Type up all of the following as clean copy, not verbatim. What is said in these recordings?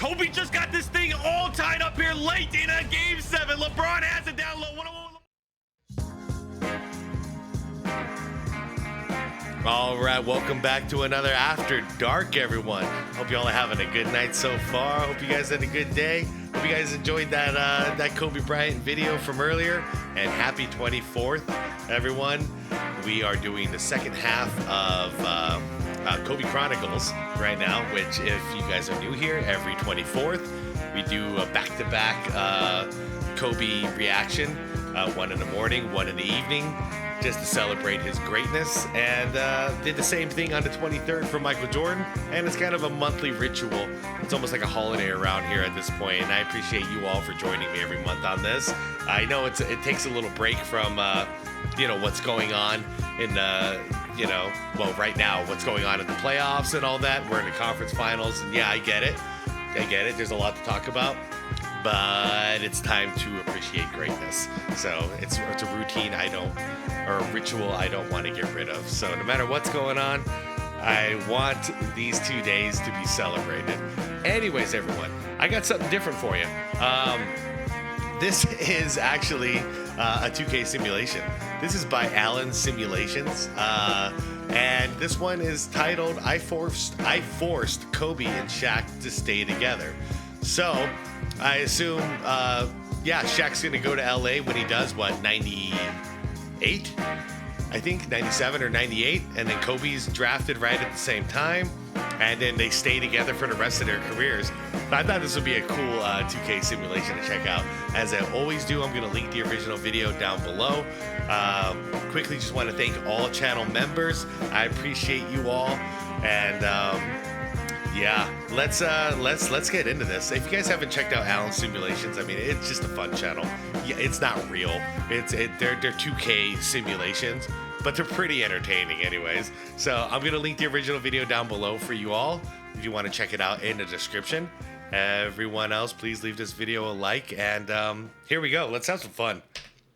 Kobe just got this thing all tied up here late in a game 7. LeBron has it down low. All right, welcome back to another After Dark, everyone. Hope y'all are having a good night so far. Hope you guys had a good day. Hope you guys enjoyed that Kobe Bryant video from earlier. And happy 24th, everyone. We are doing the second half of Kobe Chronicles right now, which, if you guys are new here, every 24th, we do a back-to-back Kobe reaction, one in the morning, one in the evening, just to celebrate his greatness, and did the same thing on the 23rd for Michael Jordan, and it's kind of a monthly ritual. It's almost like a holiday around here at this point, and I appreciate you all for joining me every month on this. I know it takes a little break from what's going on in right now, what's going on in the playoffs and all that. We're in the conference finals, and yeah, I get it. There's a lot to talk about, but it's time to appreciate greatness. So it's a routine or a ritual I don't want to get rid of. So no matter what's going on, I want these 2 days to be celebrated. Anyways, everyone, I got something different for you. This is actually a 2K simulation. This is by Allen Simulations, and this one is titled I forced Kobe and Shaq to stay together. So I assume Shaq's gonna go to LA when he does 98, I think 97 or 98, and then Kobe's drafted right at the same time, and then they stay together for the rest of their careers. I thought this would be a cool 2K simulation to check out. As I always do, I'm going to link the original video down below. Quickly, just want to thank all channel members. I appreciate you all, and let's get into this. If you guys haven't checked out Allen Simulations, I mean, it's just a fun channel. Yeah, it's not real. They're 2K simulations, but they're pretty entertaining anyways. So I'm gonna link the original video down below for you all if you want to check it out in the description. Everyone else, please leave this video a like, and here we go. Let's have some fun.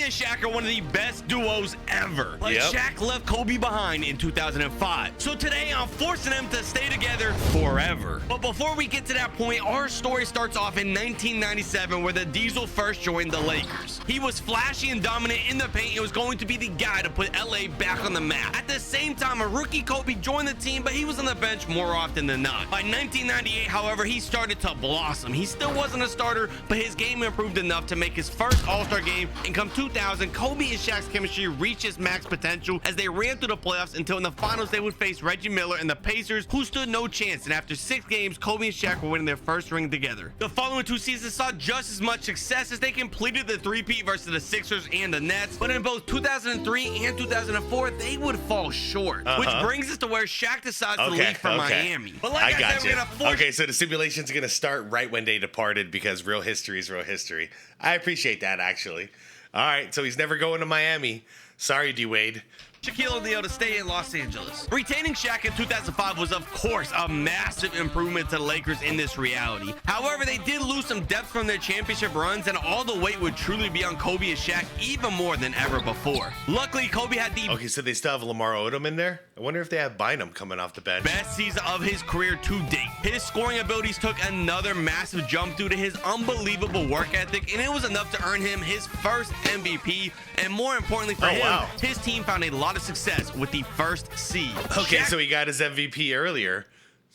And Shaq are one of the best duos ever. But Shaq left Kobe behind in 2005. So today I'm forcing them to stay together forever. But before we get to that point, our story starts off in 1997, where the Diesel first joined the Lakers. He was flashy and dominant in the paint and was going to be the guy to put LA back on the map. At the same time, a rookie Kobe joined the team, but he was on the bench more often than not. By 1998, however, he started to blossom. He still wasn't a starter, but his game improved enough to make his first All-Star game, and come 2000, Kobe and Shaq's chemistry reached its max potential as they ran through the playoffs until in the finals they would face Reggie Miller and the Pacers, who stood no chance, and after 6 games, Kobe and Shaq were winning their first ring together. The following 2 seasons saw just as much success as they completed the three-peat versus the Sixers and the Nets, but in both 2003 and 2004, they would fall short, which brings us to where Shaq decides to leave for Miami. But like I said, we're gonna force... Okay, so the simulation's gonna start right when they departed, because real history is real history. I appreciate that, actually. All right, so he's never going to Miami. Sorry, D-Wade. Shaquille O'Neal to stay in Los Angeles. Retaining Shaq in 2005 was, of course, a massive improvement to the Lakers in this reality. However, they did lose some depth from their championship runs, and all the weight would truly be on Kobe and Shaq even more than ever before. Luckily, Kobe had the... Okay, so they still have Lamar Odom in there? I wonder if they have Bynum coming off the bench. Best season of his career to date. His scoring abilities took another massive jump due to his unbelievable work ethic, and it was enough to earn him his first MVP, and more importantly for him, his team found a lot of success with the first seed. Okay, Shaq so he got his MVP earlier.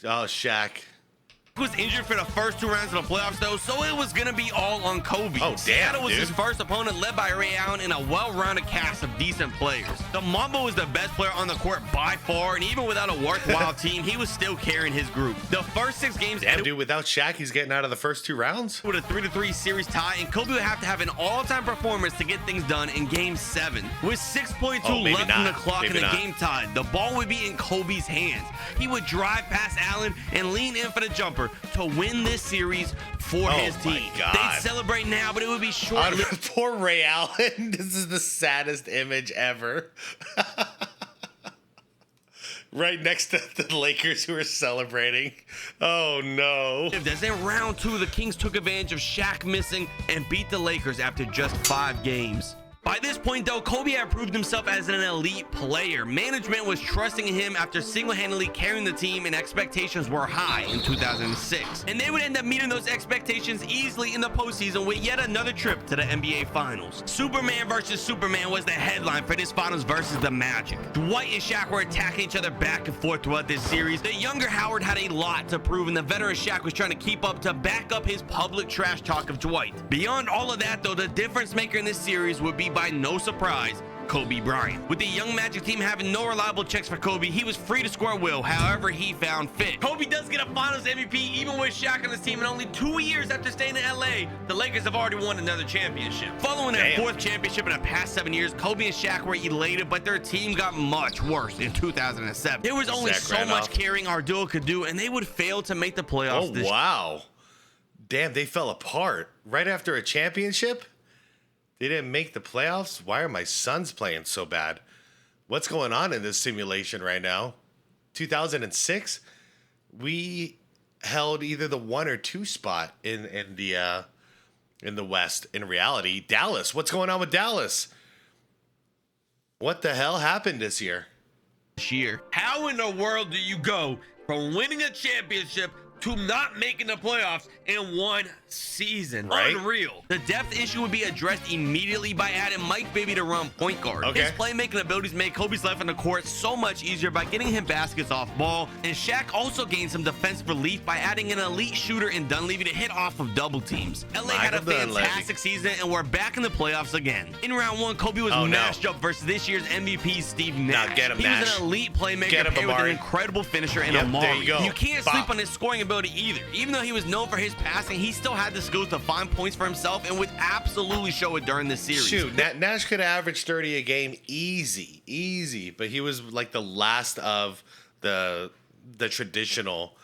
Oh, Shaq was injured for the first 2 rounds of the playoffs, though, so it was going to be all on Kobe. Oh, damn, Seattle was dude. his first opponent, led by Ray Allen and a well-rounded cast of decent players. The Mamba was the best player on the court by far, and even without a worthwhile team, he was still carrying his group. The first 6 games... Damn, dude, without Shaq, he's getting out of the first 2 rounds? With a 3-3 series tie, and Kobe would have to have an all-time performance to get things done in Game 7. With 6.2 left in the clock and the game tied, the ball would be in Kobe's hands. He would drive past Allen and lean in for the jumper to win this series for his team. They'd celebrate now, but it would be short-lived. Poor Ray Allen. This is the saddest image ever. Right next to the Lakers, who are celebrating. Oh, no. As in round 2, the Kings took advantage of Shaq missing and beat the Lakers after just 5 games. By this point, though, Kobe had proved himself as an elite player. Management was trusting in him after single-handedly carrying the team, and expectations were high in 2006. And they would end up meeting those expectations easily in the postseason with yet another trip to the NBA Finals. Superman versus Superman was the headline for this Finals versus the Magic. Dwight and Shaq were attacking each other back and forth throughout this series. The younger Howard had a lot to prove, and the veteran Shaq was trying to keep up to back up his public trash talk of Dwight. Beyond all of that, though, the difference maker in this series would be, by no surprise, Kobe Bryant. With the young Magic team having no reliable checks for Kobe, he was free to score at will however he found fit. Kobe does get a Finals MVP even with Shaq on his team, and only 2 years after staying in LA, the Lakers have already won another championship. Following their fourth championship in the past 7 years, Kobe and Shaq were elated, but their team got much worse in 2007. There was only so much carrying our duo could do, and they would fail to make the playoffs. Oh, wow. Damn, they fell apart right after a championship? They didn't make the playoffs? Why are my Suns playing so bad? What's going on in this simulation right now? 2006, we held either the 1 or 2 spot in the West. In reality, Dallas. What's going on with Dallas? What the hell happened this year? How in the world do you go from winning a championship to not making the playoffs in one season? Right? Unreal. The depth issue would be addressed immediately by adding Mike Bibby to run point guard. Okay. His playmaking abilities made Kobe's life on the court so much easier by getting him baskets off ball, and Shaq also gained some defensive relief by adding an elite shooter in Dunleavy to hit off of double teams. LA had a fantastic season, and we're back in the playoffs again. In round 1, Kobe was matched up versus this year's MVP, Steve Nash. Now get him, he Nash. was an elite playmaker paired with an incredible finisher in Amari. There you go. You can't sleep on his scoring ability either. Even though he was known for his passing, he still had the skills to find points for himself and would absolutely show it during this series. Shoot, Nash could average 30 a game easy, but he was like the last of the traditional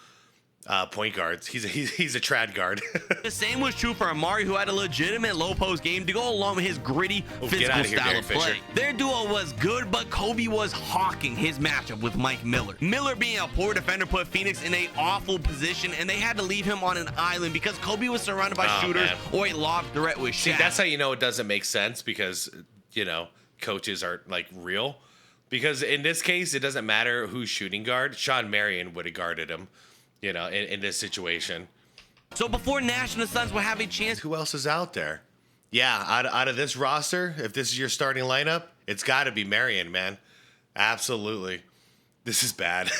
point guards. He's a trad guard. The same was true for Amari, who had a legitimate low post game to go along with his gritty physical style of play. Their duo was good, but Kobe was hawking his matchup with Mike Miller. Miller, being a poor defender, put Phoenix in an awful position, and they had to leave him on an island because Kobe was surrounded by shooters or a lob threat with Shaq. See, that's how you know it doesn't make sense, because coaches aren't like real. Because in this case, it doesn't matter who's shooting guard. Sean Marion would have guarded him, in this situation. So before Nash and the Suns will have a chance, who else is out there? Yeah, out of this roster, if this is your starting lineup, it's got to be Marion, man. Absolutely. This is bad.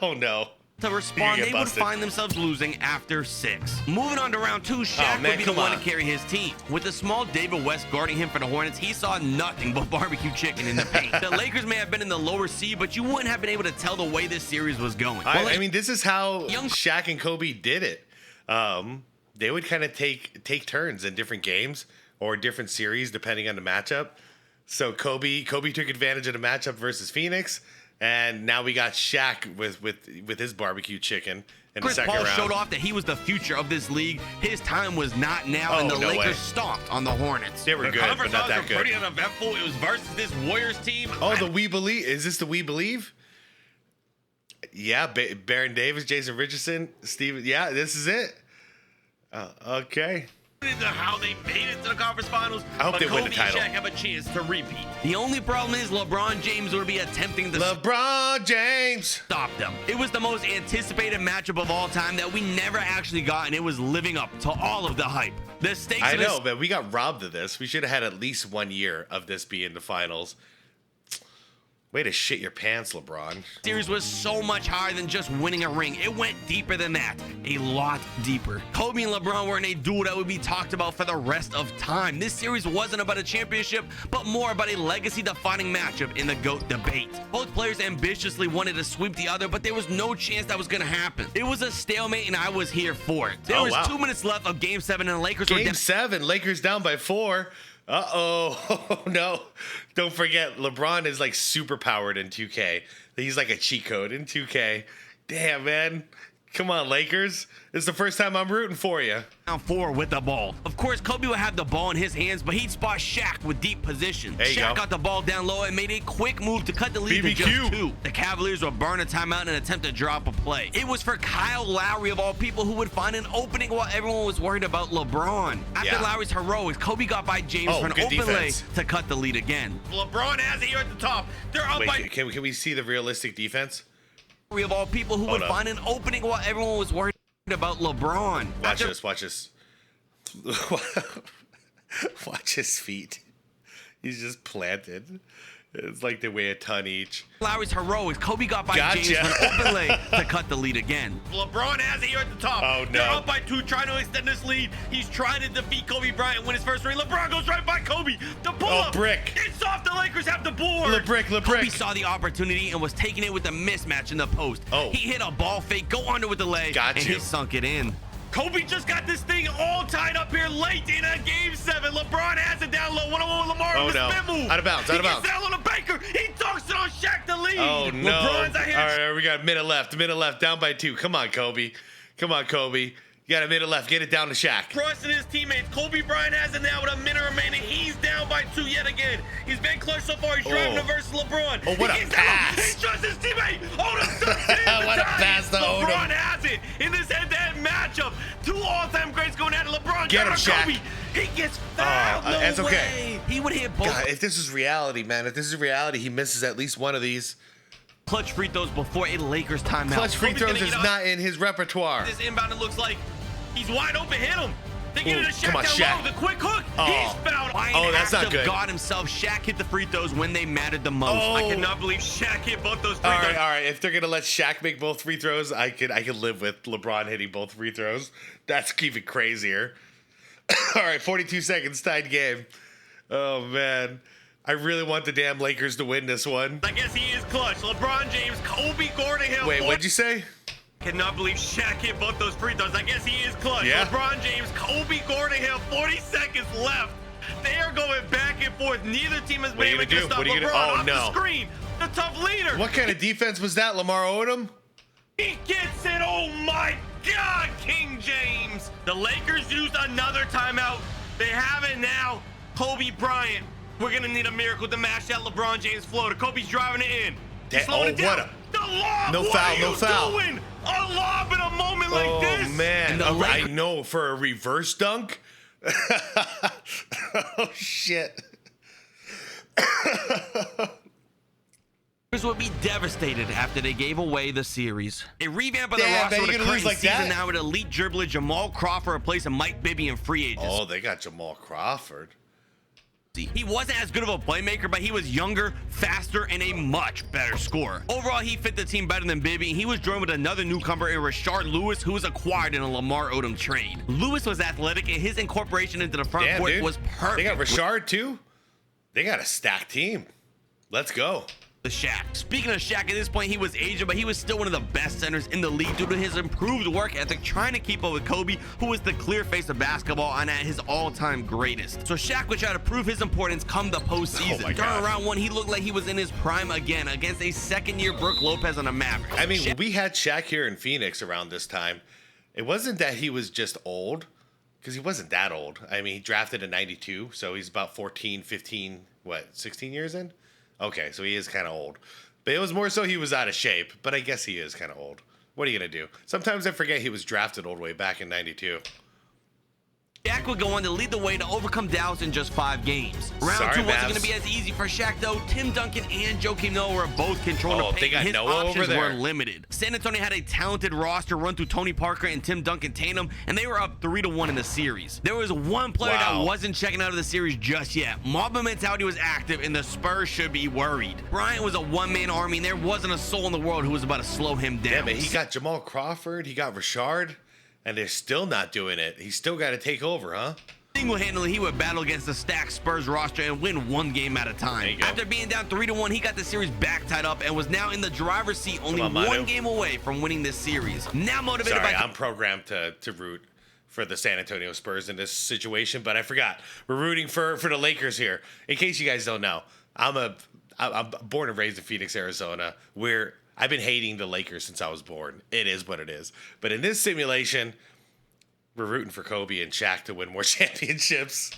Oh, no. To respond, they would find themselves losing after 6. Moving on to round 2, Shaq would be the one to carry his team. With the small David West guarding him for the Hornets, he saw nothing but barbecue chicken in the paint. The Lakers may have been in the lower seed, but you wouldn't have been able to tell the way this series was going. I mean, this is how Shaq and Kobe did it. They would kind of take turns in different games or different series depending on the matchup. So Kobe took advantage of the matchup versus Phoenix. And now we got Shaq with his barbecue chicken in the second round. Chris Paul showed off that he was the future of this league. His time was not now, and the Lakers stomped on the Hornets. They were good, but not that good. Pretty uneventful. It was versus this Warriors team. Oh, the We Believe. Is this the We Believe? Yeah, Baron Davis, Jason Richardson, Steven. Yeah, this is it. Okay. How they made it to the conference finals. I hope they win the title. Kobe and Shaq have a chance to repeat. The only problem is LeBron James would be attempting to stop them. It was the most anticipated matchup of all time that we never actually got, and it was living up to all of the hype. The stakes. I know, but we got robbed of this. We should have had at least 1 year of this being the finals. Way to shit your pants, LeBron. Series was so much higher than just winning a ring. It went deeper than that. A lot deeper. Kobe and LeBron were in a duel that would be talked about for the rest of time. This series wasn't about a championship, but more about a legacy-defining matchup in the GOAT debate. Both players ambitiously wanted to sweep the other, but there was no chance that was going to happen. It was a stalemate, and I was here for it. There was 2 minutes left of Game 7, and the Lakers were down. Game 7, Lakers down by 4. Oh no. Don't forget, LeBron is like super powered in 2K. He's like a cheat code in 2K. Damn, man. Come on, Lakers. This is the first time I'm rooting for you. Down 4 with the ball. Of course, Kobe would have the ball in his hands, but he'd spot Shaq with deep position. Shaq got the ball down low and made a quick move to cut the lead to just 2. The Cavaliers would burn a timeout in an attempt to drop a play. It was for Kyle Lowry, of all people, who would find an opening while everyone was worried about LeBron. After Lowry's heroics, Kobe got by James for an open lay to cut the lead again. LeBron has it here at the top. They're up by... Can we see the realistic defense? Of all people who would find an opening while everyone was worried about LeBron. Watch this. Watch his feet. He's just planted. It's like they weigh a ton each. Lowry's heroics. Kobe got by James for an open lay to cut the lead again. LeBron has it here at the top. Oh, no. They're up by 2, trying to extend this lead. He's trying to defeat Kobe Bryant and win his first ring. LeBron goes right by Kobe. The pull-up. Brick. It's off. The Lakers have the board. Kobe saw the opportunity and was taking it with a mismatch in the post. He hit a ball fake, go under with the leg, and he sunk it in. Kobe just got this thing all tied up here late in a game 7. LeBron has it down low. 1-on-1 with Lamar with the spin move. Out of bounds. He gets down on the Baker. He dunks it on Shaq to lead. Oh, no. LeBron's out here. All right, we got a minute left. Down by 2. Come on, Kobe. You got a minute left. Get it down to Shaq. Trusting his teammates. Kobe Bryant has it now with a minute remaining. He's down by 2 yet again. He's been clutch so far. He's driving to versus LeBron. Oh, what a pass. He trusts his teammate. Odom sucks it in. What a pass to Odom. LeBron has it in this head-to-head matchup. 2 all-time greats going at it. LeBron get him, Shaq. Kobe. He gets fouled. No that's way. Okay. He would hit both. God, if this is reality, man, he misses at least one of these. Clutch free throws before a Lakers timeout. Clutch free throws is not in his repertoire. This inbound, it looks like he's wide open. Hit him. They get it to Shaq Shaq. The quick hook. He's fouled. That's not good. God himself. Shaq hit the free throws when they mattered the most. I cannot believe Shaq hit both those free throws. All right. If they're gonna let Shaq make both free throws, I can live with LeBron hitting both free throws. That's even crazier. All right, 42 seconds, tied game. Oh man, I really want the damn Lakers to win this one. I guess he is clutch. LeBron James, Kobe Gordon. Wait, what'd you say? Cannot believe Shaq hit both those free throws. I guess he is clutch. Yeah. LeBron James, Kobe Gordon, 40 seconds left. They are going back and forth. Neither team has been able to stop LeBron off the screen. The tough leader. What kind of defense was that, Lamar Odom? He gets it. Oh my God, King James. The Lakers used another timeout. They have it now. Kobe Bryant. We're going to need a miracle to match that LeBron James floater. Kobe's driving it in. He's slowing it down. The lob. No foul. No foul. Doing? A lob in a moment like this. Oh man, I know, for a reverse dunk. Oh shit. Would be devastated after they gave away the series. A revamp of the roster with a current season now with elite dribbler Jamal Crawford replacing Mike Bibby and free agents. Oh, they got Jamal Crawford. He wasn't as good of a playmaker, but he was younger, faster, and a much better scorer. Overall, he fit the team better than Bibby, and he was joined with another newcomer in Rashard Lewis, who was acquired in a Lamar Odom trade. Lewis was athletic, and his incorporation into the front court was perfect. They got Rashard, too? They got a stacked team. Let's go. The Shaq. Speaking of Shaq, at this point he was aging, but he was still one of the best centers in the league due to his improved work ethic, trying to keep up with Kobe, who was the clear face of basketball and at his all-time greatest. So Shaq would try to prove his importance come the postseason. During round 1, he looked like he was in his prime again against a second-year Brook Lopez on the Mavericks. I mean, we had Shaq here in Phoenix around this time. It wasn't that he was just old, because he wasn't that old. I mean, he drafted in 92, so he's about 14, 15, 16 years in? Okay, so he is kind of old. But it was more so he was out of shape, but I guess he is kind of old. What are you going to do? Sometimes I forget he was drafted all the way back in 92. Shaq would go on to lead the way to overcome Dallas in just 5 games. Round 2 wasn't going to be as easy for Shaq, though. Tim Duncan and Joakim Noah were both controlling the paint, and his options were limited. San Antonio had a talented roster run through Tony Parker and Tim Duncan Tatum, and they were up 3-1 in the series. There was one player that wasn't checking out of the series just yet. Mamba mentality was active, and the Spurs should be worried. Bryant was a one-man army, and there wasn't a soul in the world who was about to slow him down. Yeah, but he got Jamal Crawford, he got Rashard. And they're still not doing it. He's still got to take over, huh? Single-handedly, he would battle against the stacked Spurs roster and win one game at a time. After being down 3-1, he got the series back tied up and was now in the driver's seat, only one game away from winning this series. Now motivated by... I'm programmed to root for the San Antonio Spurs in this situation, but I forgot. We're rooting for the Lakers here. In case you guys don't know, I'm born and raised in Phoenix, Arizona, where I've been hating the Lakers since I was born. It is what it is. But in this simulation, we're rooting for Kobe and Shaq to win more championships.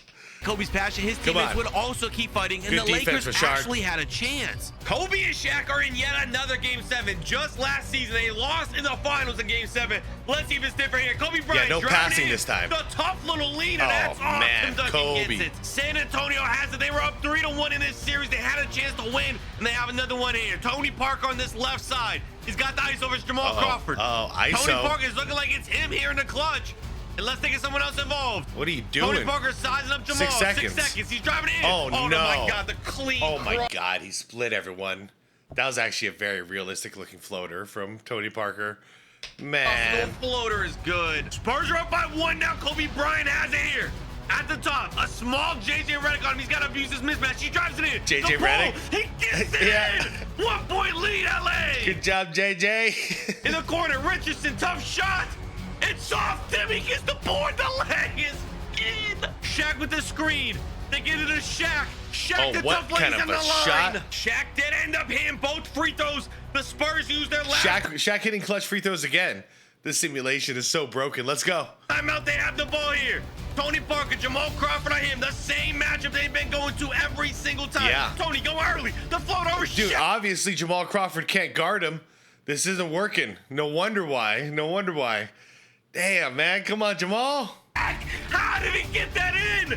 Kobe's passion, his teammates would also keep fighting, and Good the Lakers for Shaq. actually had a chance. Kobe and Shaq are in yet another Game 7. Just last season, they lost in the finals in Game 7. Let's see if it's different here. Kobe Bryant, no passing this time. The tough little lean, and Oh, that's awesome. man, Duncan Kobe. gets it. San Antonio has it. They were up 3-1 in this series. They had a chance to win, and they have another one here. Tony Parker on this left side. He's got the ice over Jamal Crawford. ISO. Tony Parker is looking like it's him here in the clutch. And let's think of someone else involved. What are you doing? Tony Parker's sizing up Jamal. 6 seconds. 6 seconds. He's driving in. Oh, no. my God, the clean. Oh my God, he split everyone. That was actually a very realistic looking floater from Tony Parker. Man. The floater is good. Spurs are up by 1 now. Kobe Bryant has it here. At the top, a small JJ Redick on him. He's got to abuse this mismatch. He drives it in. JJ Redick. He gets it Yeah. in. 1 point lead, LA. Good job, JJ. In the corner, Richardson, tough shot. It's off. Timmy gets the board. The leg is in. Shaq with the screen. They get it to Shaq. Shaq, the what tough legs kind of on the a line. shot? Shaq did end up hitting both free throws. The Spurs used their last Shaq hitting clutch free throws again. This simulation is so broken. Let's go. timeout. They have the ball here. Tony Parker, Jamal Crawford on him. The same matchup they've been going to every single time. Yeah. Tony, go early. The float over Dude, Shaq. obviously Jamal Crawford can't guard him. This isn't working. No wonder why. No wonder why. Damn, man. Come on, Jamal. How did he get that in?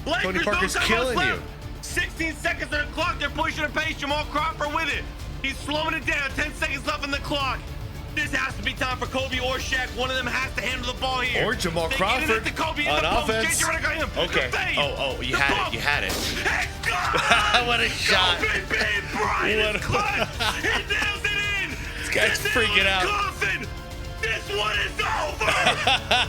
Lakers, Tony Parker's no timeouts killing left. you. 16 seconds on the clock. They're pushing the pace. Jamal Crawford with it. He's slowing it down. 10 seconds left on the clock. This has to be time for Kobe or Shaq. One of them has to handle the ball here. Or Jamal They Crawford get it to Kobe in on the post. offense. JJ Redick on him. Okay. The fade. Oh, you The had bump. it. You had it. It's gone. What a shot. Kobe Bryant What is a- clutch. He nails it in. This guy's It's freaking in out. Coffin. This one is over.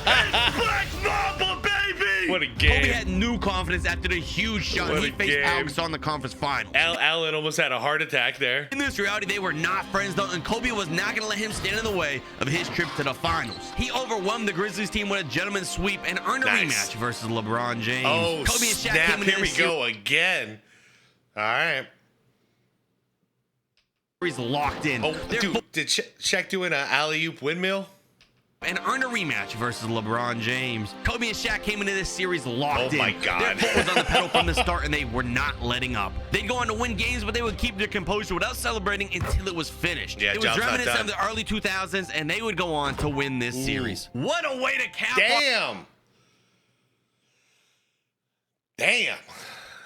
It's Black Mamba, baby. What a game. Kobe had new confidence after the huge shot. What He a faced game. Alex on the conference final. Allen almost had a heart attack there. In this reality, they were not friends though, and Kobe was not going to let him stand in the way of his trip to the finals. He overwhelmed the Grizzlies team with a gentleman's sweep and earned a Nice. rematch versus LeBron James. Oh, Kobe and Shaq snap. came into Here we this go again. All right. series locked in. Oh, They're dude, did Shaq do an alley-oop windmill? and earned a rematch versus LeBron James. Kobe and Shaq came into this series locked in. Oh my God. Their foot was on the pedal from the start, and they were not letting up. They'd go on to win games, but they would keep their composure without celebrating until it was finished. Yeah, it was job's not reminiscent done. of the early 2000s, and they would go on to win this series. What a way to cap off. Damn. Damn.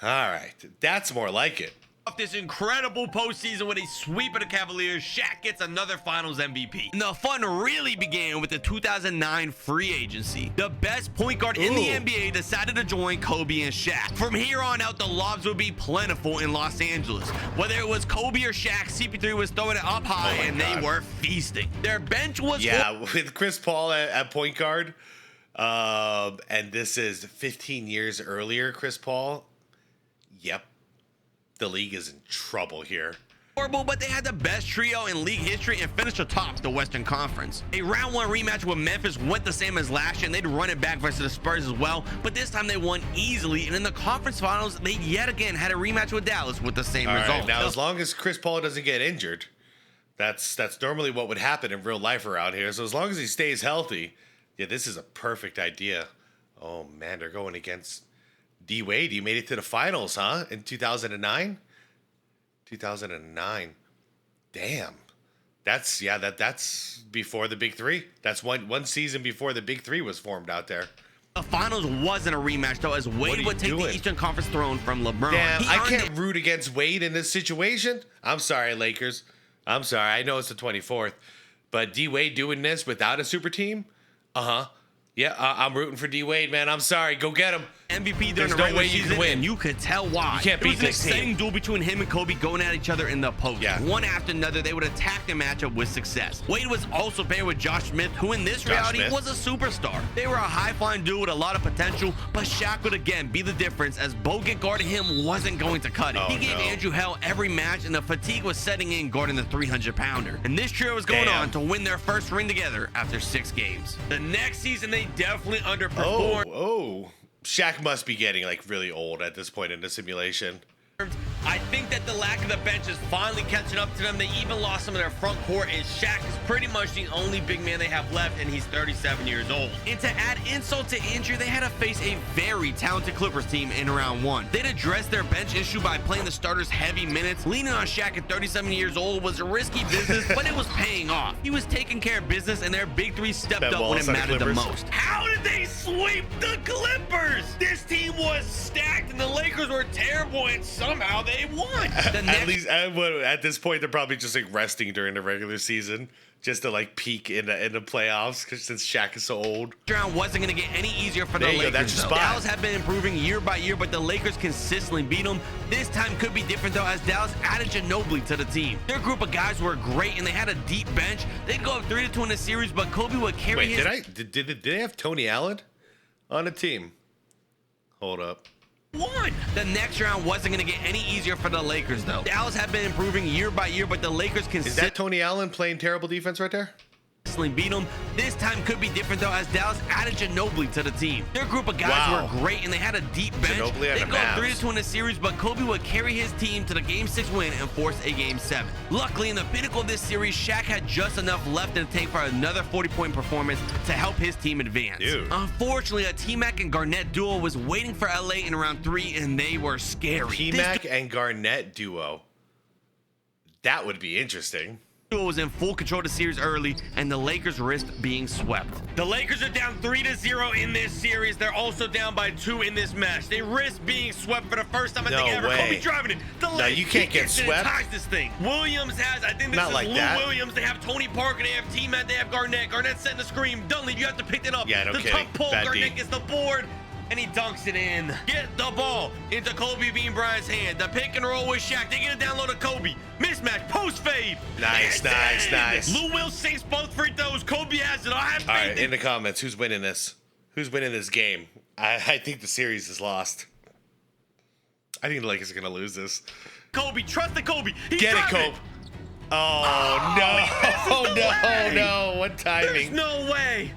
All right. That's more like it. This incredible postseason with a sweep of the Cavaliers. Shaq gets another Finals MVP. And the fun really began with the 2009 free agency. The best point guard in the NBA decided to join Kobe and Shaq. From here on out, the lobs would be plentiful in Los Angeles. Whether it was Kobe or Shaq, CP3 was throwing it up high, and God. they were feasting. Their bench was with Chris Paul at point guard. And this is 15 years earlier, Chris Paul. Yep. The league is in trouble here. horrible, but they had the best trio in league history and finished atop the Western Conference. A round one rematch with Memphis went the same as last year, and they'd run it back versus the Spurs as well, but this time they won easily, and in the conference finals, they yet again had a rematch with Dallas with the same result. Right, now, as long as Chris Paul doesn't get injured, that's normally what would happen in real life around here. So as long as he stays healthy, yeah, this is a perfect idea. Oh, man, they're going against D. Wade. You made it to the finals, huh? In 2009? 2009. Damn. That's before the Big Three. That's one season before the Big Three was formed out there. The finals wasn't a rematch, though, as Wade would take the Eastern Conference throne from LeBron. Damn, I can't root against Wade in this situation. I'm sorry, Lakers. I'm sorry. I know it's the 24th. But D. Wade doing this without a super team? Uh-huh. Yeah, I'm rooting for D. Wade, man. I'm sorry. Go get him. MVP during There's the no regular way you season, can win. and you could tell why. You can't It beat was an this team. exciting duel between him and Kobe going at each other in the post. Yeah. One after another, they would attack the matchup with success. Wade was also paired with Josh Smith, who in this reality Smith. was a superstar. They were a high-flying duo with a lot of potential, but Shaq would again be the difference, as Bogut guarding him wasn't going to cut it. Oh, He gave no. Andrew hell every match, and the fatigue was setting in guarding the 300-pounder. And this trio was going Damn. on to win their first ring together after 6 games. The next season, they definitely underperformed. Oh. Shaq must be getting, like, really old at this point in the simulation. I think that the lack of the bench is finally catching up to them. They even lost some of their front court, and Shaq is pretty much the only big man they have left, and he's 37 years old. And to add insult to injury, they had to face a very talented Clippers team in round one. They'd addressed their bench issue by playing the starters heavy minutes. Leaning on Shaq at 37 years old was a risky business, but it was paying off. He was taking care of business, and their big three stepped up when it mattered the most. How did they sweep the Clippers? This team was stacked, and the Lakers were terrible, and somehow they won. At least at this point, they're probably just like resting during the regular season, just to like peak in the playoffs, because since Shaq is so old. Round wasn't going to get any easier for the Lakers. That's your spot. Dallas have been improving year by year, but the Lakers consistently beat them. This time could be different though, as Dallas added Ginobili to the team. Their group of guys were great, and they had a deep bench. They'd go up 3-2 in the series, but Kobe would carry his... Wait, did they have Tony Allen on the team? Hold up. Won. The next round wasn't going to get any easier for the Lakers though. Dallas have been improving year by year, but the Lakers Is that Tony Allen playing terrible defense right there? beat them. This time could be different though, as Dallas added Ginobili to the team. Their group of guys were great, and they had a deep bench. They'd go 3-2 in the series, but Kobe would carry his team to the Game 6 win and force a Game 7. Luckily, in the pinnacle of this series, Shaq had just enough left in the tank for another 40-point performance to help his team advance. Unfortunately, a T-Mac and Garnett duo was waiting for LA in round 3, and they were scary. T-Mac and Garnett duo. That would be interesting. Was in full control of the series early, and the Lakers risked being swept. The Lakers are down 3-0 in this series. They're also down by 2 in this match. They risk being swept for the first time I think ever. Kobe driving it. No, you can't get swept. Ties this thing. Williams has, I think this is Lou Williams. They have Tony Parker. They have T-Mac. They have Garnett. Garnett setting the screen. Dunleavy, you have to pick it up. Yeah, no kidding. The tough pull. Garnett gets the board, and he dunks it in. Get the ball into Kobe Bean Bryant's hand. The pick and roll with Shaq. They get it down low to Kobe. Mismatch, post fade. Nice. Lou Will sinks both free throws. Kobe has it. All right, in the comments, who's winning this? Who's winning this game? I think the series is lost. I think the Lakers are going to lose this. Kobe, trust the Kobe. Get it, Kobe. No. What timing? There's no way.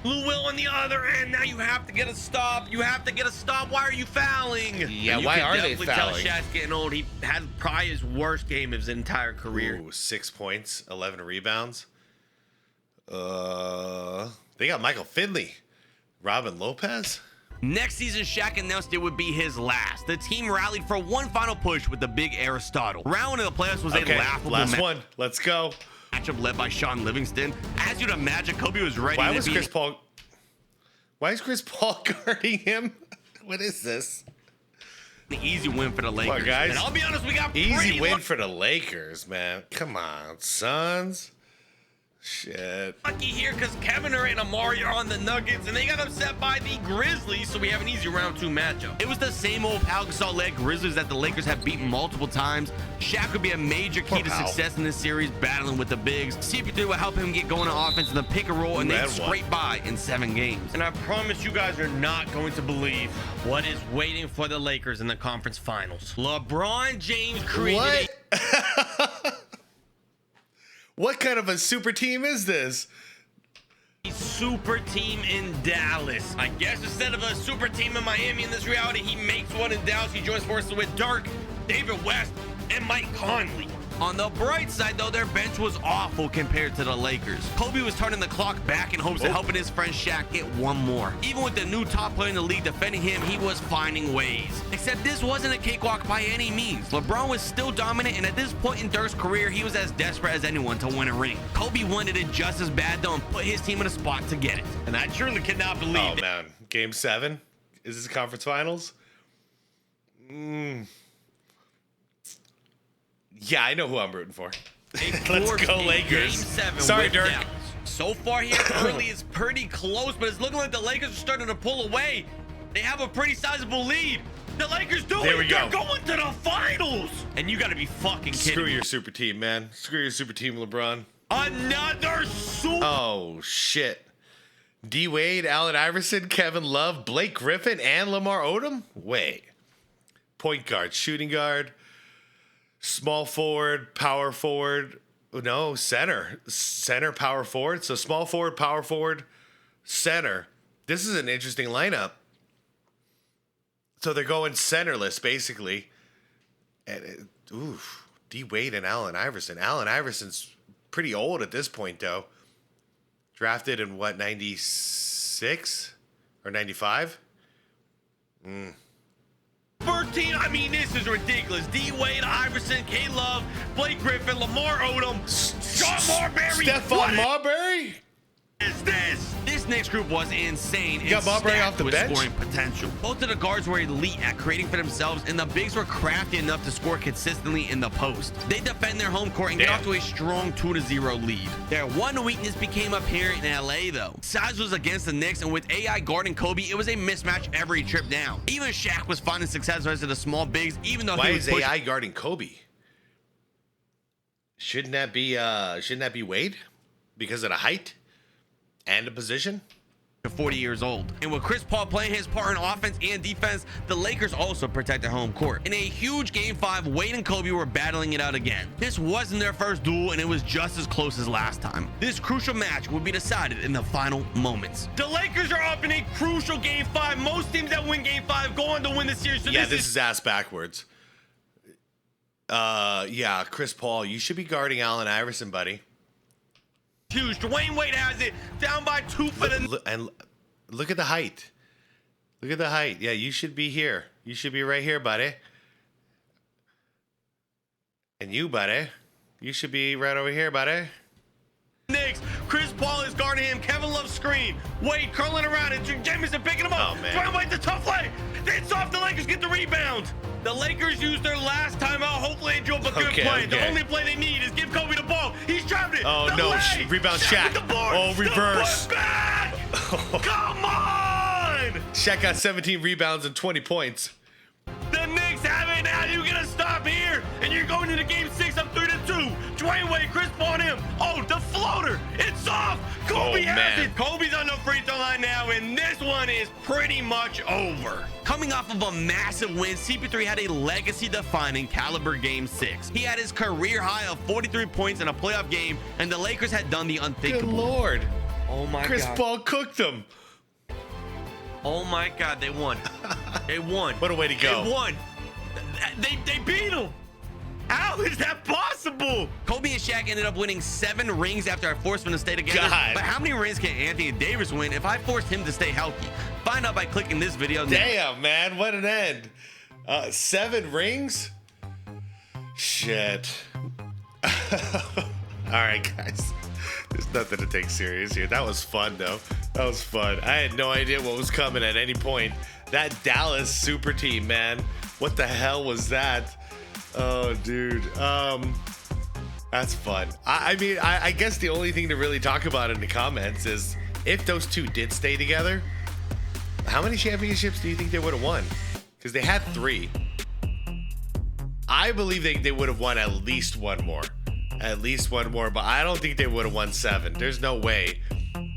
Lou Will on the other end. Now you have to get a stop. Why are you fouling? Yeah, why are they fouling? Tell Shaq's getting old. He had probably his worst game of his entire career. Ooh, 6 points, 11 rebounds. They got Michael Finley, Robin Lopez. Next season, Shaq announced it would be his last. The team rallied for one final push with the big Aristotle. Round one of the playoffs was a laughable last one. Let's go. Matchup led by Sean Livingston. As you'd imagine, Kobe was ready. Why is Chris Paul guarding him? What is this? An easy win for the Lakers. Come on, guys. And I'll be honest, we got easy win for the Lakers, man. Come on, Suns. Shit. Lucky here because Kevin Durant and Amari are on the Nuggets, and they got upset by the Grizzlies, so we have an easy round 2 matchup. It was the same old Pau Gasol-led Grizzlies that the Lakers have beaten multiple times. Shaq would be a major key to success in this series, battling with the bigs. CP3 will help him get going on offense in the pick and roll, and then scrape by in 7 games. And I promise you guys are not going to believe what is waiting for the Lakers in the conference finals. LeBron James created What kind of a super team is this? A super team in Dallas. I guess instead of a super team in Miami in this reality, he makes one in Dallas. He joins forces with Dirk, David West, and Mike Conley. On the bright side, though, their bench was awful compared to the Lakers. Kobe was turning the clock back in hopes of helping his friend Shaq get one more. Even with the new top player in the league defending him, he was finding ways. Except this wasn't a cakewalk by any means. LeBron was still dominant, and at this point in Dirk's career, he was as desperate as anyone to win a ring. Kobe wanted it just as bad, though, and put his team in a spot to get it. And I truly could not believe it. Oh, man. Game 7? Is this conference finals? Yeah, I know who I'm rooting for. Let's go Lakers. Game 7. Sorry, Dirk. Dallas. So far here early is pretty close, but it's looking like the Lakers are starting to pull away. They have a pretty sizable lead. The Lakers do it. There we go. They're going to the finals. And you got to be fucking kidding. Screw your super team, man. Screw your super team, LeBron. Another super. Oh, shit. D. Wade, Allen Iverson, Kevin Love, Blake Griffin, and Lamar Odom? Wait. Point guard, shooting guard. Small forward, power forward. No, center. Center, power forward. So small forward, power forward, center. This is an interesting lineup. So they're going centerless, basically. Oof. D Wade and Allen Iverson. Allen Iverson's pretty old at this point, though. Drafted in what, 96 or 95? 13, I mean, this is ridiculous. D Wade, Iverson, K Love, Blake Griffin, Lamar Odom, Scott Marbury. Stephon Marbury? Is this Knicks group was insane. You got Marbury off the bench? Scoring potential. Both of the guards were elite at creating for themselves, and the bigs were crafty enough to score consistently in the post. They defend their home court and get off to a strong 2-0 lead. Their one weakness became apparent in LA, though. Size was against the Knicks, and with AI guarding Kobe, it was a mismatch every trip down. Even Shaq was finding success versus the small bigs, even though Why is AI guarding Kobe? Shouldn't that be Wade because of the height and the position? 40 years old. And with Chris Paul playing his part in offense and defense, the Lakers also protect their home court. In a huge Game 5, Wade and Kobe were battling it out again. This wasn't their first duel, and it was just as close as last time. This crucial match would be decided in the final moments. The Lakers are up in a crucial Game 5. Most teams that win Game 5 go on to win the series. So yeah, this is ass backwards. Yeah, Chris Paul, you should be guarding Allen Iverson, buddy. Huge. Dwayne Wade has it down by 2 for the. And look at the height. Look at the height. Yeah, you should be here. You should be right here, buddy. And you, buddy, you should be right over here, buddy. Knicks. Chris Paul is guarding him. Kevin Love screen. Wade curling around and Jameson picking him up. Oh, man. Dwayne Wade the tough leg. It's off. The Lakers get the rebound. The Lakers used their last timeout. Hopefully they drove a good play. The only play they need is give Kobe the ball. He's trapped it. Oh, no. Rebound Shaq. Oh, reverse. Back. Come on. Shaq got 17 rebounds and 20 points. The Knicks have it now. You're going to stop here. And you're going into Game 6 up 3-2. Dwayne Wade, Chris Paul on him. Oh, the floater. It's off. Kobe has it. Kobe's on the free throw line now, and this one is pretty much over. Coming off of a massive win, CP3 had a legacy-defining caliber Game 6. He had his career high of 43 points in a playoff game, and the Lakers had done the unthinkable. Good Lord. Oh, my God. Chris Paul cooked them. Oh, my God. They won. They won. What a way to go. They won. They beat him. How is that possible? Kobe and Shaq ended up winning 7 rings after I forced them to stay together. God. But how many rings can Anthony Davis win if I forced him to stay healthy? Find out by clicking this video. Damn, man. What an end. 7 rings? Shit. All right, guys. There's nothing to take serious here. That was fun, though. That was fun. I had no idea what was coming at any point. That Dallas super team, man. What the hell was that? Oh, dude. That's fun. I mean, I guess the only thing to really talk about in the comments is if those two did stay together, how many championships do you think they would have won? Because they had 3. I believe they would have won at least one more. At least one more, but I don't think they would have won 7. There's no way,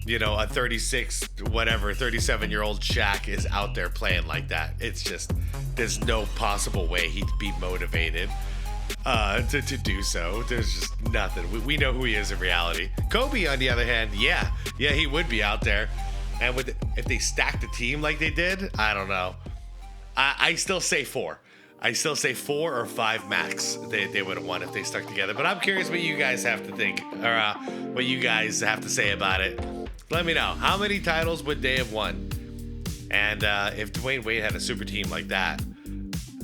you know, a 37-year-old Shaq is out there playing like that. It's just, there's no possible way he'd be motivated to do so. There's just nothing. We know who he is in reality. Kobe, on the other hand, yeah, he would be out there. And if they stacked the team like they did, I don't know. I still say 4. I still say 4 or 5 max they would have won if they stuck together. But I'm curious what you guys have to think, or what you guys have to say about it. Let me know. How many titles would they have won? And if Dwayne Wade had a super team like that,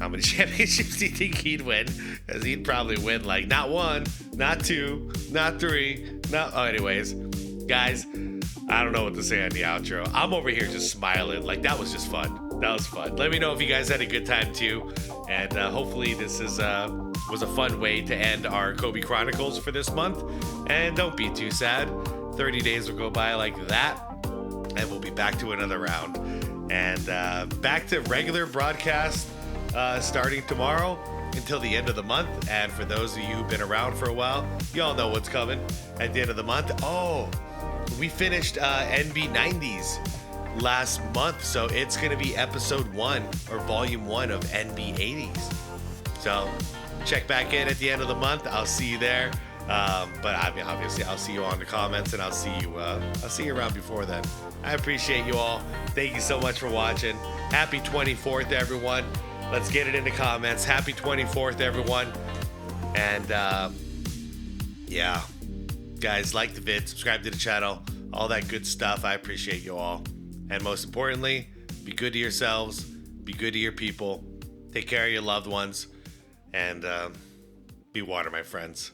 how many championships do you think he'd win? Because he'd probably win like not 1, not 2, not 3, not... Oh, anyways, guys, I don't know what to say on the outro. I'm over here just smiling. Like, that was just fun. That was fun. Let me know if you guys had a good time too. And hopefully this was a fun way to end our Kobe Chronicles for this month. And don't be too sad. 30 days will go by like that. And we'll be back to another round. And back to regular broadcast starting tomorrow until the end of the month. And for those of you who've been around for a while, y'all know what's coming at the end of the month. Oh, we finished NB 90s last month, so it's going to be episode 1 or volume 1 of NB 80s. So check back in at the end of the month. I'll see you there. But I mean, obviously, I'll see you on the comments, and I'll see you around before then. I appreciate you all. Thank you so much for watching. Happy 24th, everyone. Let's get it in the comments. Happy 24th, everyone. And yeah, guys, like the vid, subscribe to the channel, all that good stuff. I appreciate you all. And most importantly, be good to yourselves, be good to your people, take care of your loved ones, and be water, my friends.